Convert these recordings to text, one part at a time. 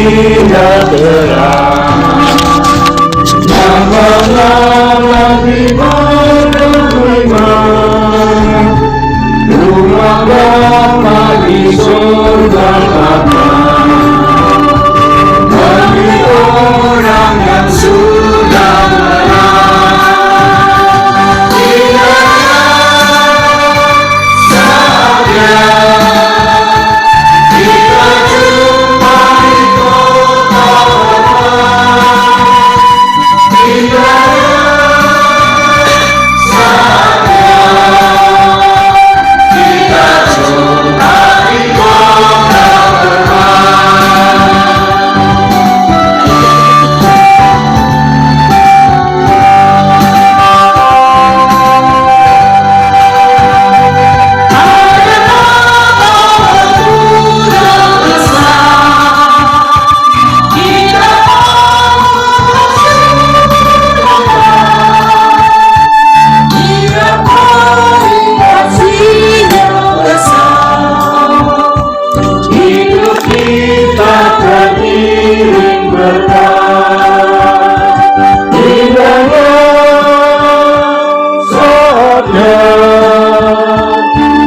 tidak terang, yang mengalami menerima rumah Bapa di surga Bapa. Bagi orang yang sudah menang, tidak saja kita jumpai kota Allah, tidak saja kita jumpai kota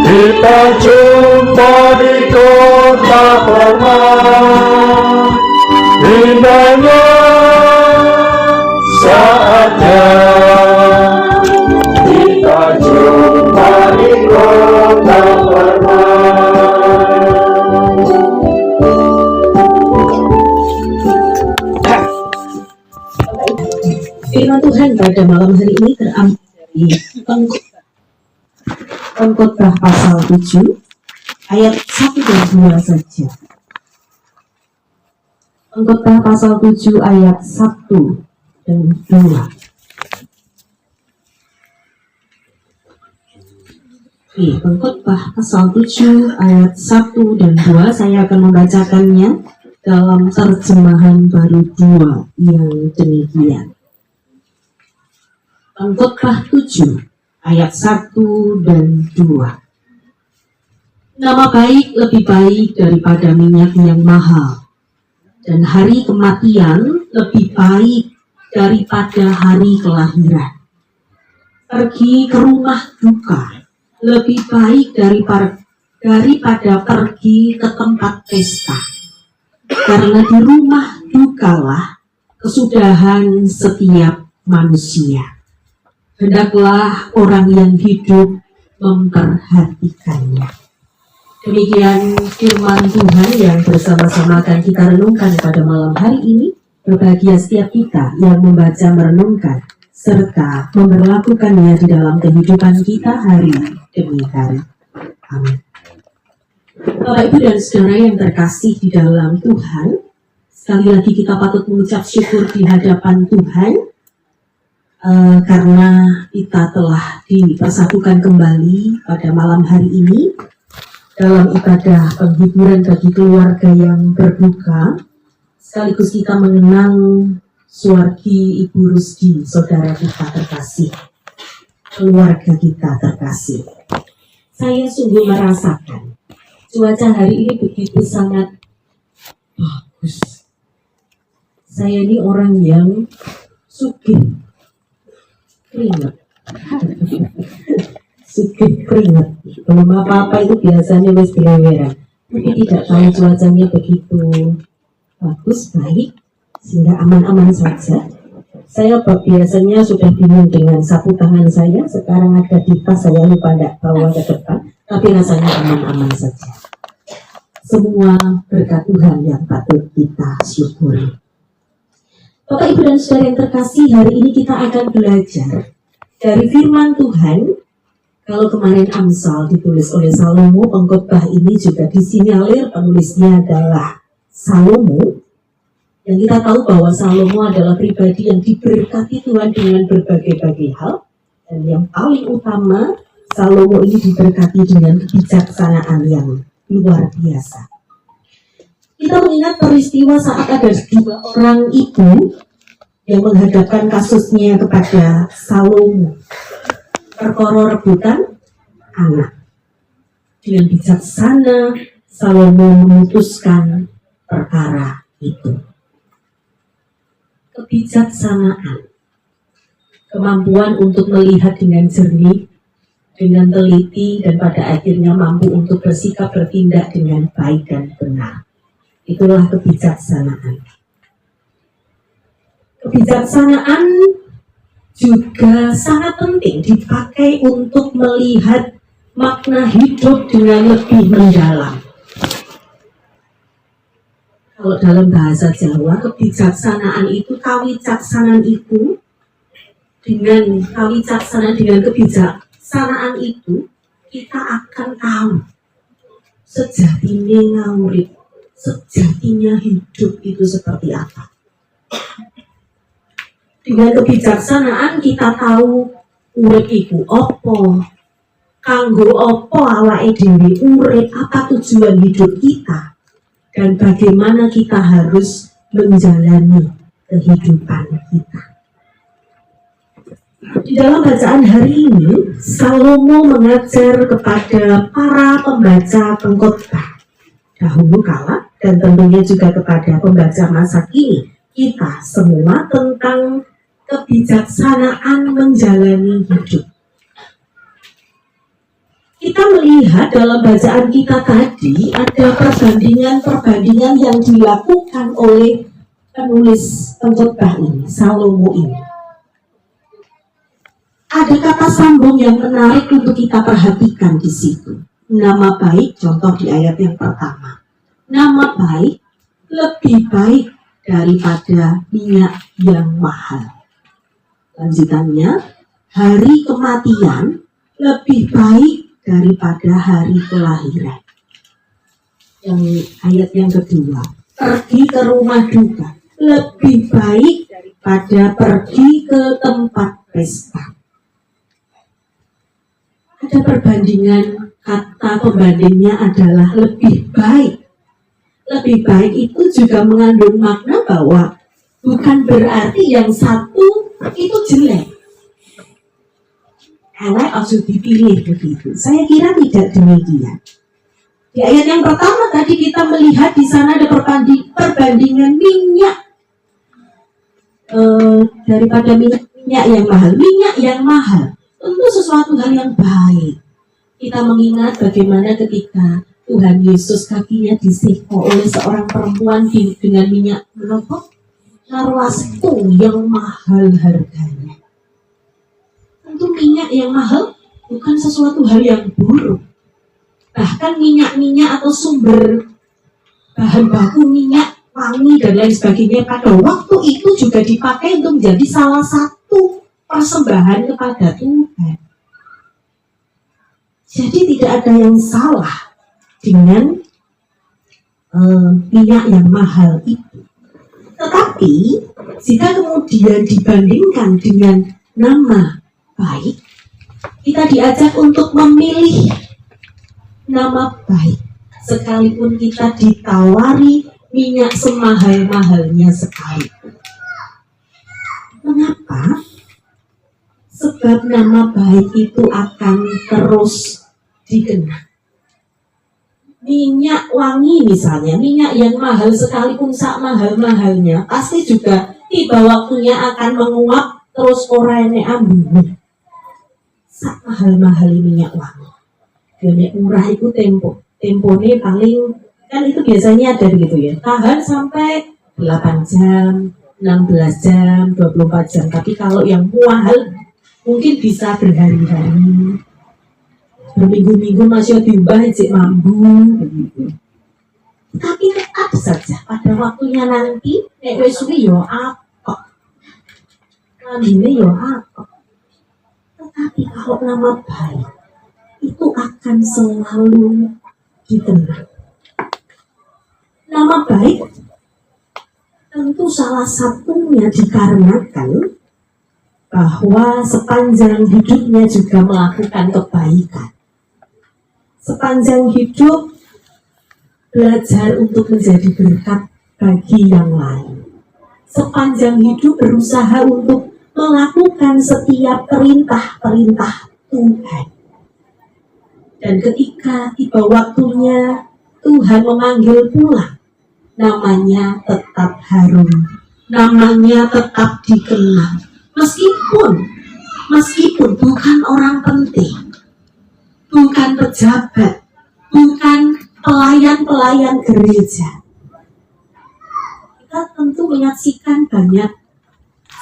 kita jumpa di kota Hormat, indahnya saatnya kita jumpa di kota Hormat. Firman Tuhan pada malam hari ini terambil dari Pengkhotbah pasal 7 ayat 1 dan 2 saja. Pengkhotbah pasal 7 ayat 1 dan 2. Pengkhotbah pasal 7 ayat 1 dan 2, saya akan membacakannya dalam terjemahan baru 2 yang demikian. Pengkhotbah 7 ayat 1 dan 2. Nama baik lebih baik daripada minyak yang mahal, dan hari kematian lebih baik daripada hari kelahiran. Pergi ke rumah duka lebih baik daripada pergi ke tempat pesta, karena di rumah dukalah kesudahan setiap manusia. Hendaklah orang yang hidup memperhatikannya. Demikian firman Tuhan yang bersama-sama akan kita renungkan pada malam hari ini. Berbahagia setiap kita yang membaca, merenungkan, serta memperlakukannya di dalam kehidupan kita hari demi hari. Amin. Bapak, Ibu, dan Saudara yang terkasih di dalam Tuhan, sekali lagi kita patut mengucap syukur di hadapan Tuhan karena kita telah dipersatukan kembali pada malam hari ini dalam ibadah penghiburan bagi keluarga yang berduka, sekaligus kita mengenang Suwargi Ibu Rusdi, saudara kita terkasih, keluarga kita terkasih. Saya sungguh merasakan cuaca hari ini begitu sangat bagus. Saya ini orang yang sugih keringat. Sugih keringat. Belum apa-apa itu biasanya wis dileweran. Tapi tidak tahu cuacanya begitu bagus, baik, sehingga aman-aman saja. Saya biasanya sudah bingung dengan sapu tangan saya. Sekarang ada di tas, saya lupa tidak bawa ke depan. Tapi rasanya aman-aman saja. Semua berkat Tuhan yang patut kita syukuri. Bapak, Ibu, dan Saudara yang terkasih, hari ini kita akan belajar dari firman Tuhan. Kalau kemarin Amsal ditulis oleh Salomo, pengkhotbah ini juga disinyalir penulisnya adalah Salomo. Yang kita tahu bahwa Salomo adalah pribadi yang diberkati Tuhan dengan berbagai-bagai hal. Dan yang paling utama, Salomo ini diberkati dengan kebijaksanaan yang luar biasa. Kita mengingat peristiwa saat ada dua orang ibu yang menghadapkan kasusnya kepada Salomo. Perkara rebutan anak. Dengan bijaksana, Salomo memutuskan perkara itu. Kebijaksanaan, kemampuan untuk melihat dengan jernih, dengan teliti, dan pada akhirnya mampu untuk bersikap bertindak dengan baik dan benar. Itulah kebijaksanaan. Kebijaksanaan juga sangat penting dipakai untuk melihat makna hidup dengan lebih mendalam. Kalau dalam bahasa Jawa, kebijaksanaan itu, kawicaksanaan itu, dengan kawicaksanaan dengan kebijaksanaan itu, kita akan tahu sejatinya ngawrit, sejatinya hidup itu seperti apa. Dengan kebijaksanaan kita tahu urip iku opo, kanggo opo awake dhewe urip, apa tujuan hidup kita, dan bagaimana kita harus menjalani kehidupan kita. Di dalam bacaan hari ini, Salomo mengajar kepada para pembaca pengkhotbah dahulu kala, dan tentunya juga kepada pembaca masa kini, kita semua, tentang kebijaksanaan menjalani hidup. Kita melihat dalam bacaan kita tadi ada perbandingan-perbandingan yang dilakukan oleh penulis pengkhotbah ini, Salomo ini. Ada kata sambung yang menarik untuk kita perhatikan di situ. Nama baik, contoh di ayat yang pertama. Nama baik lebih baik daripada minyak yang mahal. Lanjutannya, hari kematian lebih baik daripada hari kelahiran. Yang ayat yang kedua, pergi ke rumah duka lebih baik daripada pergi ke tempat pesta. Ada perbandingan, kata pembandingnya adalah lebih baik. Lebih baik itu juga mengandung makna bahwa bukan berarti yang satu itu jelek. Elek harus dipilih begitu. Saya kira tidak demikian. Di ayat yang pertama tadi kita melihat di sana ada perbandingan minyak daripada minyak yang mahal. Minyak yang mahal tentu sesuatu hal yang baik. Kita mengingat bagaimana ketika Tuhan Yesus kakinya disiksa oleh seorang perempuan dengan minyak menopok narwastu yang mahal harganya. Tentu minyak yang mahal bukan sesuatu hal yang buruk. Bahkan minyak-minyak atau sumber bahan baku minyak, wangi dan lain sebagainya pada waktu itu juga dipakai untuk menjadi salah satu persembahan kepada Tuhan. Jadi tidak ada yang salah dengan minyak yang mahal itu. Tetapi jika kemudian dibandingkan dengan nama baik, kita diajak untuk memilih nama baik, sekalipun kita ditawari minyak semahal-mahalnya sekalipun. Mengapa? Sebab nama baik itu akan terus dikenang. Minyak wangi misalnya, minyak yang mahal sekalipun sak mahal-mahalnya, pasti juga tiba waktunya akan menguap terus ora enek ambune. Sak mahal-mahal minyak wangi. Nek murah itu tempone paling kan itu biasanya ada begitu ya. Tahan sampai 8 jam, 16 jam, 24 jam. Tapi kalau yang mahal mungkin bisa berhari-hari. Berminggu-minggu masih diubah cek mambu begitu. Tapi tetap saja pada waktunya nanti nek wis suwi yo apok. Lamine yo apok. Tetapi kalau nama baik itu akan selalu dikenang. Nama baik tentu salah satunya dikarenakan bahwa sepanjang hidupnya juga melakukan kebaikan. Sepanjang hidup belajar untuk menjadi berkat bagi yang lain. Sepanjang hidup berusaha untuk melakukan setiap perintah-perintah Tuhan. Dan ketika tiba waktunya Tuhan memanggil pulang, namanya tetap harum, namanya tetap dikenal. Meskipun bukan orang penting, bukan pejabat, bukan pelayan-pelayan gereja. Kita tentu menyaksikan banyak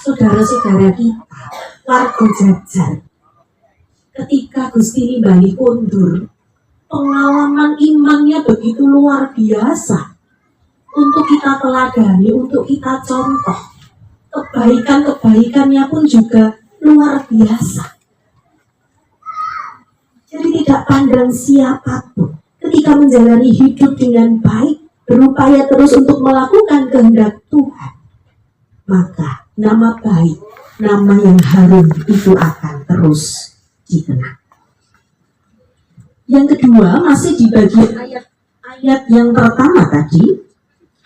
saudara-saudara kita, warga jajar. Ketika Gusti nimbali kondur, pengalaman imannya begitu luar biasa. Untuk kita teladani, untuk kita contoh. Kebaikan-kebaikannya pun juga luar biasa. Jadi tidak pandang siapapun. Ketika menjalani hidup dengan baik, berupaya terus untuk melakukan kehendak Tuhan, maka nama baik, nama yang harum itu akan terus dikenang. Yang kedua, masih di bagian ayat yang pertama tadi,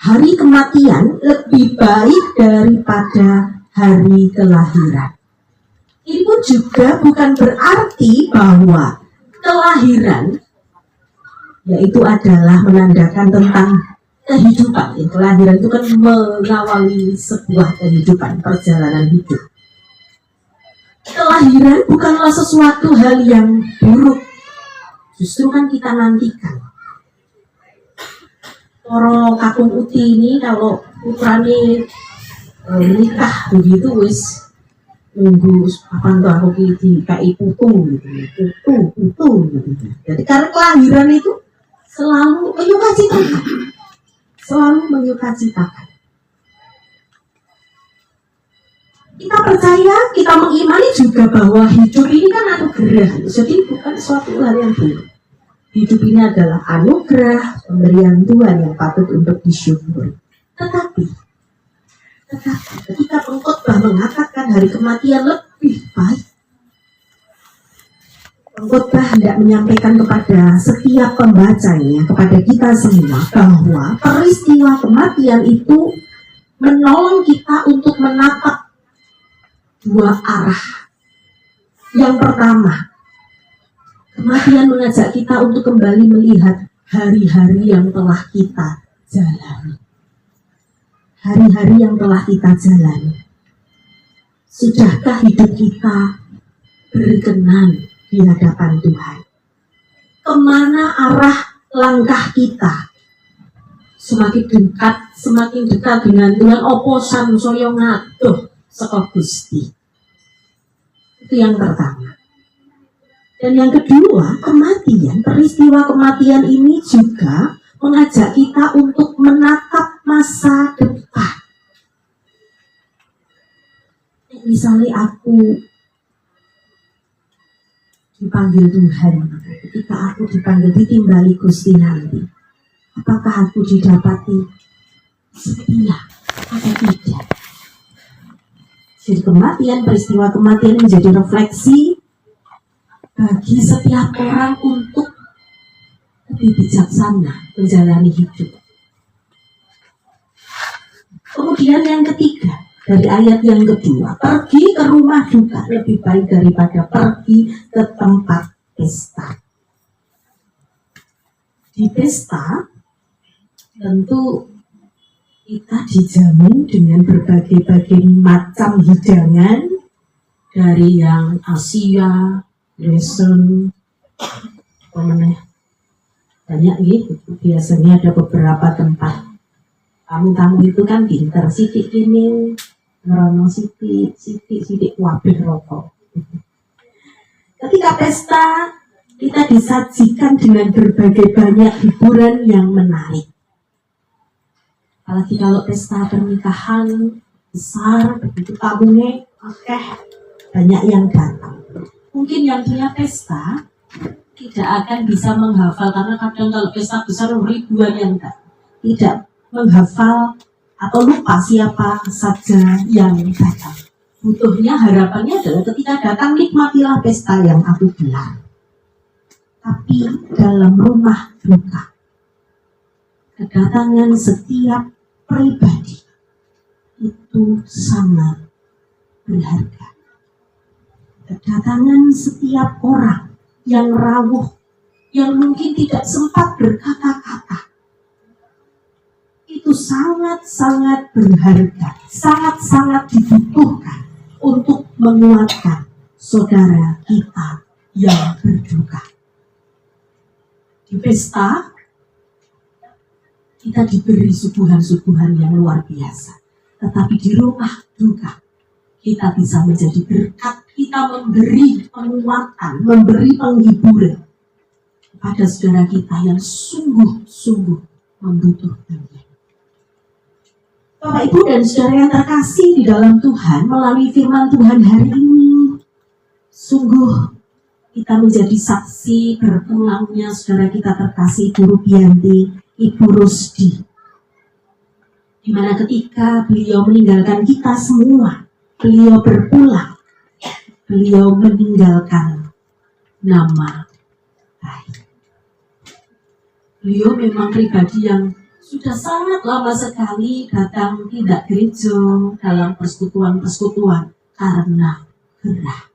hari kematian lebih baik daripada hari kelahiran. Ini pun juga bukan berarti bahwa kelahiran yaitu adalah menandakan tentang kehidupan. Kelahiran itu kan mengawali sebuah kehidupan, perjalanan hidup. Kelahiran bukanlah sesuatu hal yang buruk, justru kan kita nantikan. Orang kakung uti ini kalau putrane nikah begitu wis nunggu kapan tuh aku dikai putu gitu. Jadi karena kelahiran itu selalu menyukacitakan. Kita percaya, kita mengimani juga bahwa hidup ini kan anugerah. Jadi bukan suatu hal yang buruk. Hidup ini adalah anugerah pemberian Tuhan yang patut untuk disyukuri. Tetapi ketika pengkhotbah mengatakan hari kematian lebih baik, pengkhotbah hendak menyampaikan kepada setiap pembacanya, kepada kita semua, bahwa peristiwa kematian itu menolong kita untuk menatap dua arah. Yang pertama, kematian mengajak kita untuk kembali melihat hari-hari yang telah kita jalani. Hari-hari yang telah kita jalani. Sudahkah hidup kita berkenan di hadapan Tuhan? Kemana arah langkah kita? Semakin dekat dengan Tuhan, opo samsaya ngadoh saka Gusti. Itu yang pertama. Dan yang kedua, peristiwa kematian ini juga mengajak kita untuk menatap masa depan. Misalnya aku dipanggil Tuhan, ketika aku dipanggil ditimbali Gusti nanti, apakah aku didapati setia atau tidak? Jadi peristiwa kematian menjadi refleksi bagi setiap orang untuk lebih bijaksana menjalani hidup. Kemudian yang ketiga, dari ayat yang kedua, pergi ke rumah duka lebih baik daripada pergi ke tempat pesta. Di pesta tentu kita dijamin dengan berbagai macam hidangan, dari yang Asia, Western, banyak gitu. Biasanya ada beberapa tempat tamu-tamu itu kan pinter, sidik ini ngerono sidik wabih rokok. Ketika pesta kita disajikan dengan berbagai banyak hiburan yang menarik. Apalagi kalau pesta pernikahan besar, begitu tamunya banyak yang datang. Mungkin yang punya pesta tidak akan bisa menghafal, karena kadang kalau pesta besar ribuan yang tidak menghafal atau lupa siapa saja yang datang. Butuhnya, harapannya adalah ketika datang nikmatilah pesta yang aku gelar. Tapi dalam rumah duka, kedatangan setiap pribadi itu sangat berharga. Kedatangan setiap orang yang rawuh, yang mungkin tidak sempat berkata-kata, itu sangat-sangat berharga, sangat-sangat dibutuhkan untuk menguatkan saudara kita yang berduka. Di pesta, kita diberi suguhan-suguhan yang luar biasa. Tetapi di rumah duka, kita bisa menjadi berkat, kita memberi penguatan, memberi penghiburan kepada saudara kita yang sungguh-sungguh membutuhkannya. Bapak, Ibu, dan saudara yang terkasih di dalam Tuhan, melalui firman Tuhan hari ini, sungguh kita menjadi saksi berpulangnya saudara kita terkasih Ibu Rubianti, Ibu Rusdi. Di mana ketika beliau meninggalkan kita semua, beliau berpulang, beliau meninggalkan nama baik. Beliau memang pribadi yang sudah sangat lama sekali datang tidak gereja dalam persekutuan-persekutuan karena gerah.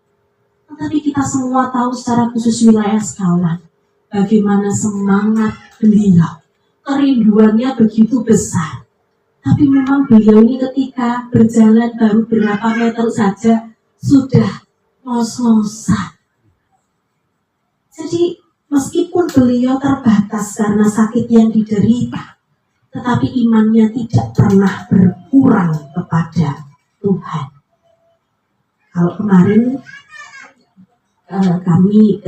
Tetapi kita semua tahu secara khusus wilayah Sekawan, bagaimana semangat beliau, kerinduannya begitu besar. Tapi memang beliau ini ketika berjalan baru berapa meter saja sudah ngos-ngosan. Jadi meskipun beliau terbatas karena sakit yang diderita, tetapi imannya tidak pernah berkurang kepada Tuhan. Kalau kemarin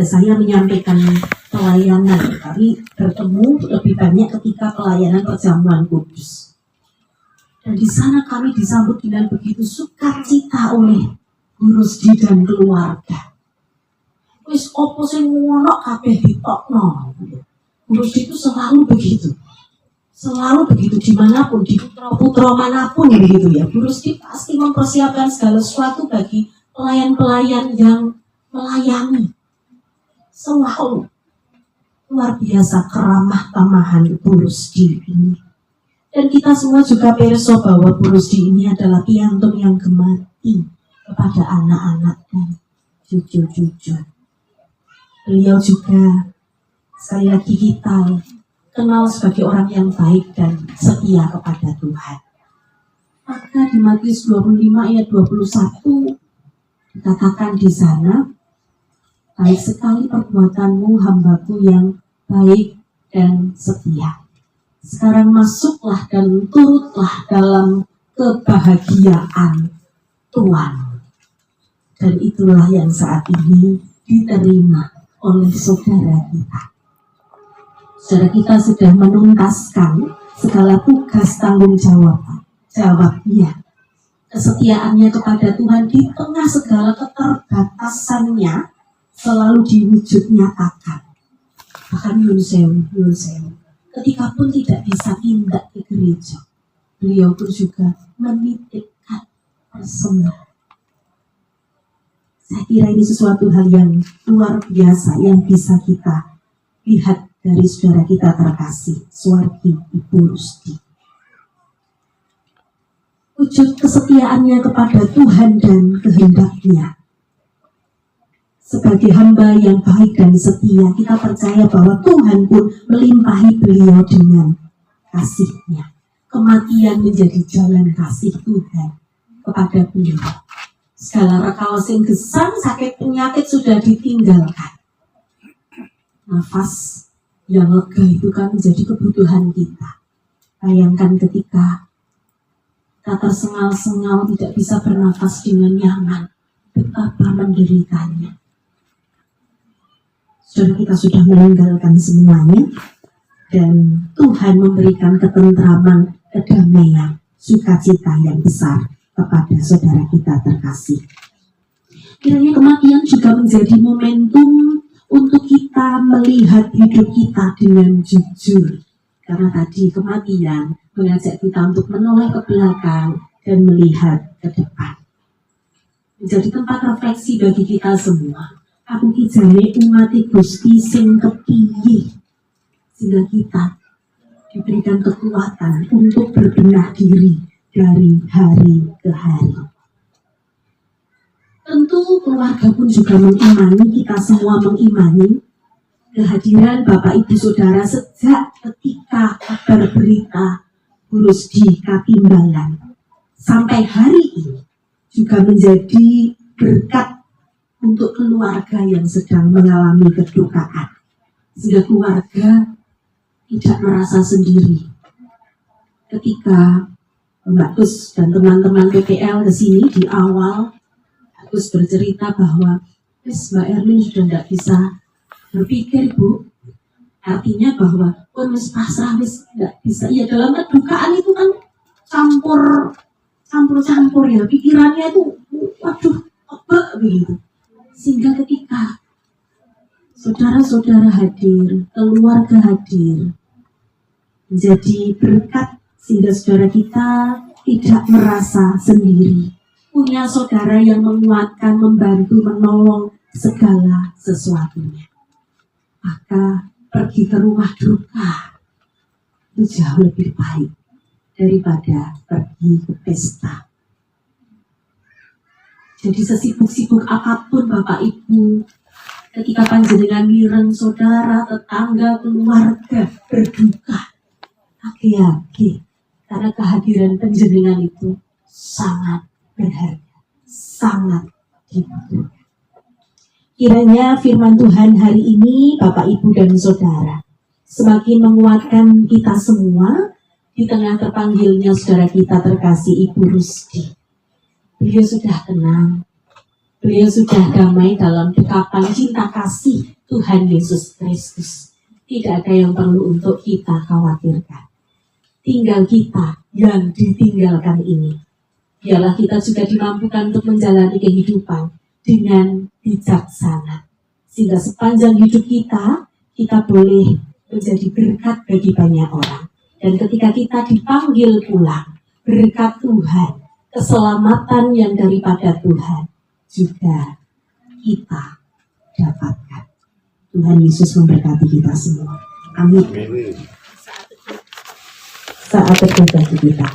saya menyampaikan pelayanan, kami bertemu lebih banyak ketika pelayanan perjamuan kudus. Dan di sana kami disambut dengan begitu sukacita oleh Guru Rusdi dan keluarga. Wis opo sing ngono kabeh ditokno. Guru Rusdi itu selalu begitu. Selalu begitu dimanapun, di putra-putra manapun begitu ya. Guru Rusdi pasti mempersiapkan segala sesuatu bagi pelayan-pelayan yang melayani. Selalu luar biasa keramah tamahan Guru Rusdi ini. Dan kita semua juga perso bahwa Bu Rusdi ini adalah piantun yang gemati kepada anak-anak dan cucu-cucu. Beliau juga sekali lagi kita kenal sebagai orang yang baik dan setia kepada Tuhan. Maka di Matius 25 ayat 21 dikatakan di sana, baik sekali perbuatanmu hambaku yang baik dan setia. Sekarang masuklah dan turutlah dalam kebahagiaan Tuhan. Dan itulah yang saat ini diterima oleh saudara kita. Saudara kita sudah menuntaskan segala tugas tanggung jawabnya. Kesetiaannya kepada Tuhan di tengah segala keterbatasannya selalu diwujud nyatakan. Bahkan Yun Sewu. Ketika pun tidak bisa pindah ke gereja, beliau pun juga menitipkan persembahan. Saya kira ini sesuatu hal yang luar biasa yang bisa kita lihat dari saudara kita terkasih, Suwargi Ibu Rusdi. Wujud kesetiaannya kepada Tuhan dan kehendaknya. Sebagai hamba yang baik dan setia, kita percaya bahwa Tuhan pun melimpahi beliau dengan kasih-Nya. Kematian menjadi jalan kasih Tuhan kepada beliau. Segala rekawas yang gesang, sakit penyakit sudah ditinggalkan. Nafas yang lega itu kan menjadi kebutuhan kita. Bayangkan ketika kita tersengal-sengal, tidak bisa bernafas dengan nyaman, betapa menderitanya. Saudara kita sudah meninggalkan semuanya, dan Tuhan memberikan ketentraman, kedamaian, sukacita yang besar kepada saudara kita terkasih. Kiranya kematian juga menjadi momentum untuk kita melihat hidup kita dengan jujur. Karena tadi kematian mengajak kita untuk menoleh ke belakang dan melihat ke depan. Menjadi tempat refleksi bagi kita semua. Aku kijane umat Gusti sing kepiye, sehingga kita diberikan kekuatan untuk berbenah diri dari hari ke hari. Tentu keluarga pun juga mengimani, kita semua mengimani kehadiran Bapak Ibu Saudara sejak ketika kabar berita Rusdi Katimbalan sampai hari ini juga menjadi berkat untuk keluarga yang sedang mengalami kedukaan, sehingga keluarga tidak merasa sendiri. Ketika Mbak Gus dan teman-teman PPL ke sini di awal, Mbak Gus bercerita bahwa Mbak Erlin sudah tidak bisa berpikir, Bu. Artinya bahwa wis pasrah, wis tidak bisa. Ya dalam kedukaan itu kan campur ya, pikirannya itu waduh tebak begitu. Sehingga ketika saudara-saudara hadir, keluarga hadir, menjadi berkat sehingga saudara kita tidak merasa sendiri. Punya saudara yang menguatkan, membantu, menolong segala sesuatunya. Maka pergi ke rumah duka itu jauh lebih baik daripada pergi ke pesta. Jadi sesibuk-sibuk apapun Bapak Ibu, ketika panjenengan mireng saudara, tetangga, keluarga berduka, agi-agi, karena kehadiran panjenengan itu sangat berharga, sangat dibutuhkan. Kiranya firman Tuhan hari ini, Bapak, Ibu, dan Saudara, semakin menguatkan kita semua di tengah terpanggilnya saudara kita terkasih Ibu Rusdi. Beliau sudah tenang, beliau sudah damai dalam dekapan cinta kasih Tuhan Yesus Kristus. Tidak ada yang perlu untuk kita khawatirkan. Tinggal kita yang ditinggalkan ini. Biarlah kita juga dimampukan untuk menjalani kehidupan dengan bijaksana, sehingga sepanjang hidup kita boleh menjadi berkat bagi banyak orang. Dan ketika kita dipanggil pulang, berkat Tuhan, keselamatan yang daripada Tuhan juga kita dapatkan. Tuhan Yesus memberkati kita semua. Amin. Saat teduh bagi kita,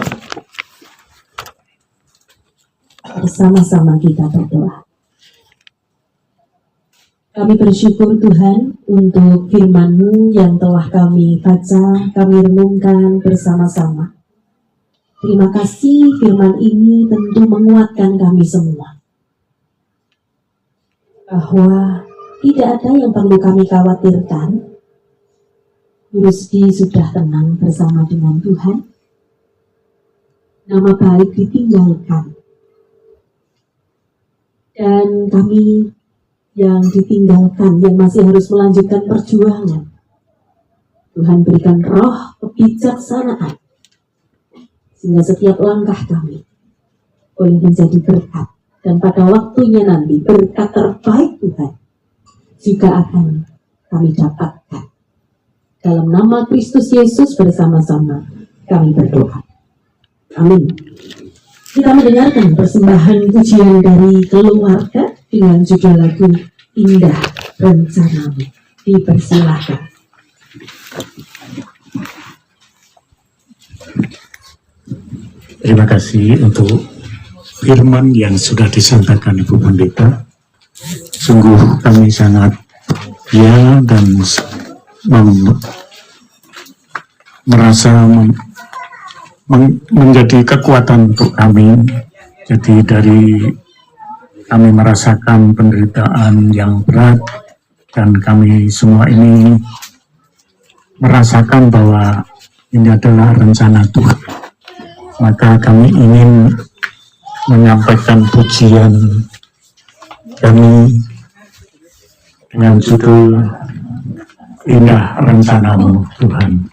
bersama-sama kita berdoa. Kami bersyukur Tuhan untuk firman-Mu yang telah kami baca, kami renungkan bersama-sama. Terima kasih firman ini tentu menguatkan kami semua. Bahwa tidak ada yang perlu kami khawatirkan. Rusdi sudah tenang bersama dengan Tuhan. Nama baik ditinggalkan. Dan kami yang ditinggalkan, yang masih harus melanjutkan perjuangan. Tuhan berikan roh kebijaksanaan, sehingga setiap langkah kami boleh menjadi berkat. Dan pada waktunya nanti, berkat terbaik Tuhan juga akan kami dapatkan. Dalam nama Kristus Yesus bersama-sama kami berdoa. Amin. Kita mendengarkan persembahan pujian dari keluarga dengan judul lagu Indah Rencanamu. Dipersilahkan. Terima kasih untuk firman yang sudah disampaikan Ibu Pendeta. Sungguh kami sangat bahagia dan merasa menjadi kekuatan untuk kami. Jadi dari kami merasakan penderitaan yang berat dan kami semua ini merasakan bahwa ini adalah rencana Tuhan. Maka kami ingin menyampaikan pujian kami dengan judul Indah Rencanamu Tuhan.